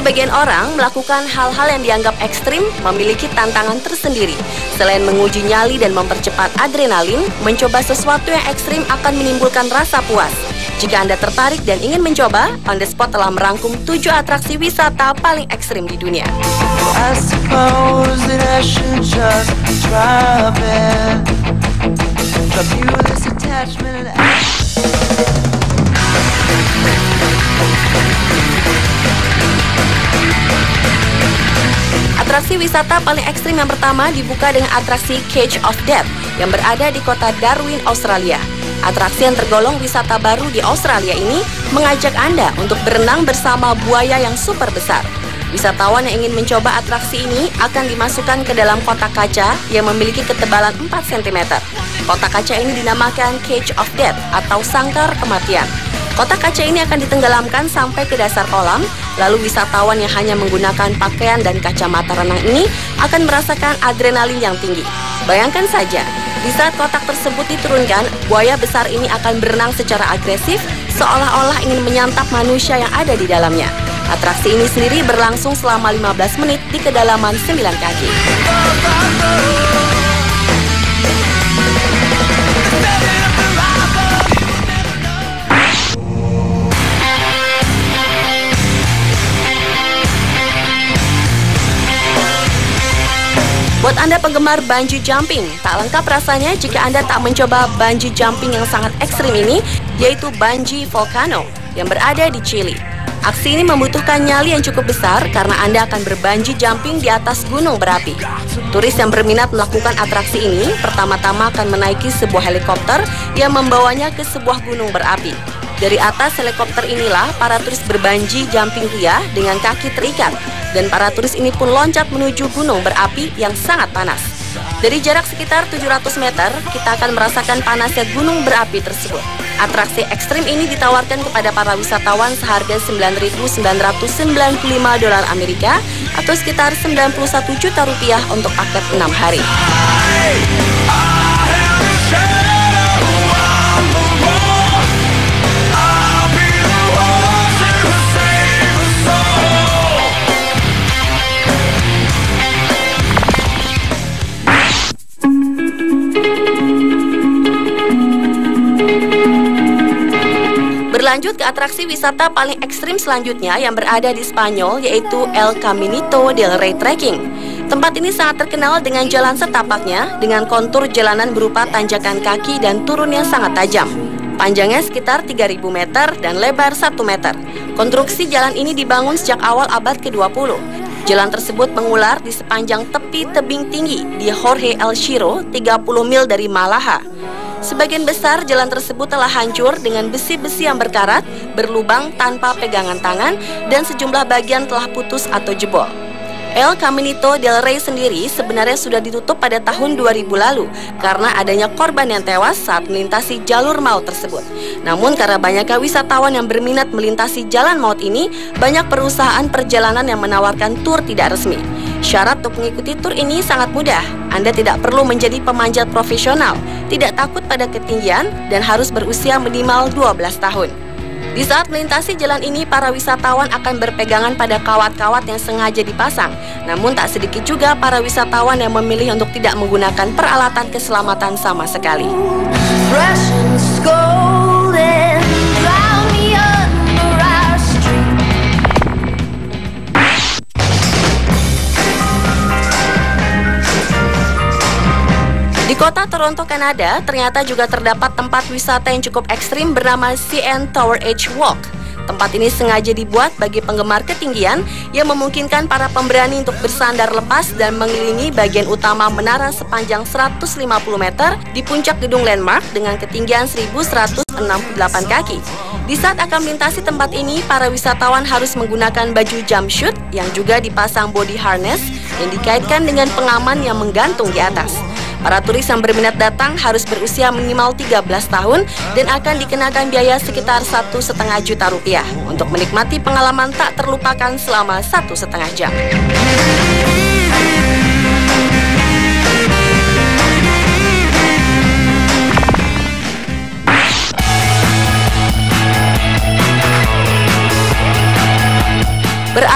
sebagian orang melakukan hal-hal yang dianggap ekstrim memiliki tantangan tersendiri. Selain menguji nyali dan mempercepat adrenalin, mencoba sesuatu yang ekstrim akan menimbulkan rasa puas. Jika Anda tertarik dan ingin mencoba, On The Spot telah merangkum 7 atraksi wisata paling ekstrim di dunia. Atraksi wisata paling ekstrim yang pertama dibuka dengan atraksi Cage of Death yang berada di kota Darwin, Australia. Atraksi yang tergolong wisata baru di Australia ini mengajak Anda untuk berenang bersama buaya yang super besar. Wisatawan yang ingin mencoba atraksi ini akan dimasukkan ke dalam kotak kaca yang memiliki ketebalan 4 cm. Kotak kaca ini dinamakan Cage of Death atau sangkar kematian. Kotak kaca ini akan ditenggelamkan sampai ke dasar kolam, lalu wisatawan yang hanya menggunakan pakaian dan kacamata renang ini akan merasakan adrenalin yang tinggi. Bayangkan saja, di saat kotak tersebut diturunkan, buaya besar ini akan berenang secara agresif, seolah-olah ingin menyantap manusia yang ada di dalamnya. Atraksi ini sendiri berlangsung selama 15 menit di kedalaman 9 kaki. Buat Anda penggemar bungee jumping, tak lengkap rasanya jika Anda tak mencoba bungee jumping yang sangat ekstrim ini, yaitu bungee volcano yang berada di Chili. Aksi ini membutuhkan nyali yang cukup besar karena Anda akan berbungee jumping di atas gunung berapi. Turis yang berminat melakukan atraksi ini pertama-tama akan menaiki sebuah helikopter yang membawanya ke sebuah gunung berapi. Dari atas helikopter inilah para turis berbungee jumping ria dengan kaki terikat. Dan para turis ini pun loncat menuju gunung berapi yang sangat panas. Dari jarak sekitar 700 meter, kita akan merasakan panasnya gunung berapi tersebut. Atraksi ekstrim ini ditawarkan kepada para wisatawan seharga $9.995 Amerika atau sekitar 91 juta rupiah untuk paket 6 hari. Berlanjut ke atraksi wisata paling ekstrim selanjutnya yang berada di Spanyol, yaitu El Caminito del Rey Trekking. Tempat ini sangat terkenal dengan jalan setapaknya dengan kontur jalanan berupa tanjakan kaki dan turun yang sangat tajam. Panjangnya sekitar 3.000 meter dan lebar 1 meter. Konstruksi jalan ini dibangun sejak awal abad ke-20. Jalan tersebut mengular di sepanjang tepi tebing tinggi di Jorge El Chirro, 30 mil dari Malaha. Sebagian besar jalan tersebut telah hancur dengan besi-besi yang berkarat, berlubang tanpa pegangan tangan, dan sejumlah bagian telah putus atau jebol. El Caminito del Rey sendiri sebenarnya sudah ditutup pada tahun 2000 lalu karena adanya korban yang tewas saat melintasi jalur maut tersebut. Namun karena banyaknya wisatawan yang berminat melintasi jalan maut ini, banyak perusahaan perjalanan yang menawarkan tur tidak resmi. Syarat untuk mengikuti tur ini sangat mudah. Anda tidak perlu menjadi pemanjat profesional, tidak takut pada ketinggian, dan harus berusia minimal 12 tahun. Di saat melintasi jalan ini, para wisatawan akan berpegangan pada kawat-kawat yang sengaja dipasang. Namun tak sedikit juga para wisatawan yang memilih untuk tidak menggunakan peralatan keselamatan sama sekali. Di kota Toronto, Kanada, ternyata juga terdapat tempat wisata yang cukup ekstrim bernama CN Tower Edge Walk. Tempat ini sengaja dibuat bagi penggemar ketinggian yang memungkinkan para pemberani untuk bersandar lepas dan mengelilingi bagian utama menara sepanjang 150 meter di puncak gedung Landmark dengan ketinggian 1.168 kaki. Di saat akan melintasi tempat ini, para wisatawan harus menggunakan baju jumpsuit yang juga dipasang body harness yang dikaitkan dengan pengaman yang menggantung di atas. Para turis yang berminat datang harus berusia minimal 13 tahun dan akan dikenakan biaya sekitar 1,5 juta rupiah untuk menikmati pengalaman tak terlupakan selama 1,5 jam.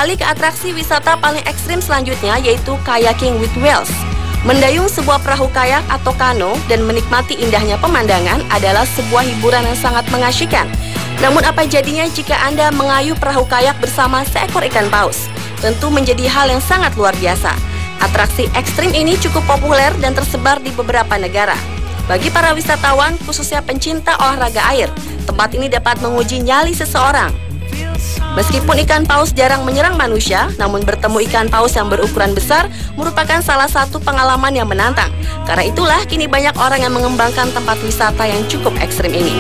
Beralih ke atraksi wisata paling ekstrim selanjutnya, yaitu kayaking with whales. Mendayung sebuah perahu kayak atau kano dan menikmati indahnya pemandangan adalah sebuah hiburan yang sangat mengasyikkan. Namun apa jadinya jika Anda mengayuh perahu kayak bersama seekor ikan paus? Tentu menjadi hal yang sangat luar biasa. Atraksi ekstrim ini cukup populer dan tersebar di beberapa negara. Bagi para wisatawan, khususnya pencinta olahraga air, tempat ini dapat menguji nyali seseorang. Meskipun ikan paus jarang menyerang manusia, namun bertemu ikan paus yang berukuran besar merupakan salah satu pengalaman yang menantang. Karena itulah kini banyak orang yang mengembangkan tempat wisata yang cukup ekstrim ini.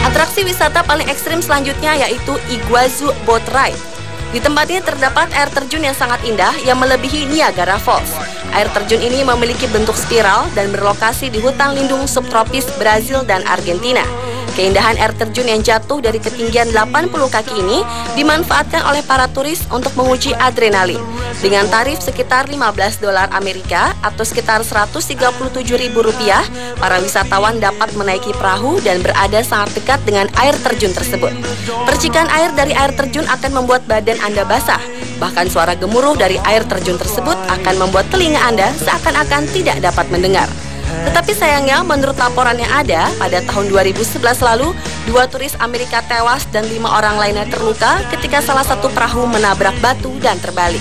Atraksi wisata paling ekstrim selanjutnya yaitu Iguazu Boat Ride. Di tempat ini terdapat air terjun yang sangat indah yang melebihi Niagara Falls. Air terjun ini memiliki bentuk spiral dan berlokasi di hutan lindung subtropis Brazil dan Argentina. Keindahan air terjun yang jatuh dari ketinggian 80 kaki ini dimanfaatkan oleh para turis untuk menguji adrenalin. Dengan tarif sekitar $15 Amerika atau sekitar Rp137.000, para wisatawan dapat menaiki perahu dan berada sangat dekat dengan air terjun tersebut. Percikan air dari air terjun akan membuat badan Anda basah. Bahkan suara gemuruh dari air terjun tersebut akan membuat telinga Anda seakan-akan tidak dapat mendengar. Tetapi sayangnya menurut laporan yang ada, pada tahun 2011 lalu, 2 turis Amerika tewas dan 5 orang lainnya terluka ketika salah satu perahu menabrak batu dan terbalik.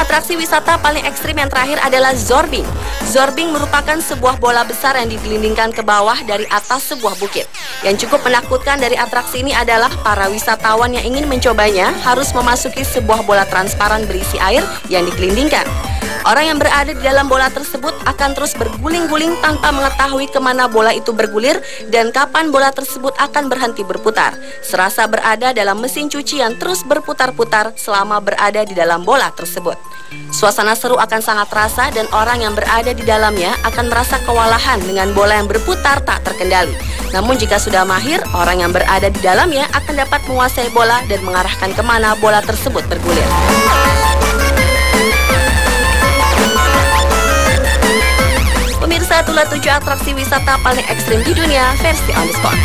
Atraksi wisata paling ekstrim yang terakhir adalah zorbing. Zorbing merupakan sebuah bola besar yang digelindingkan ke bawah dari atas sebuah bukit. Yang cukup menakutkan dari atraksi ini adalah para wisatawan yang ingin mencobanya harus memasuki sebuah bola transparan berisi air yang digelindingkan. Orang yang berada di dalam bola tersebut akan terus berguling-guling tanpa mengetahui kemana bola itu bergulir dan kapan bola tersebut akan berhenti berputar. Serasa berada dalam mesin cuci yang terus berputar-putar selama berada di dalam bola tersebut. Suasana seru akan sangat terasa dan orang yang berada di dalamnya akan merasa kewalahan dengan bola yang berputar tak terkendali. Namun jika sudah mahir, orang yang berada di dalamnya akan dapat menguasai bola dan mengarahkan kemana bola tersebut bergulir. Pemirsa, itulah 7 atraksi wisata paling ekstrim di dunia versi on the spot.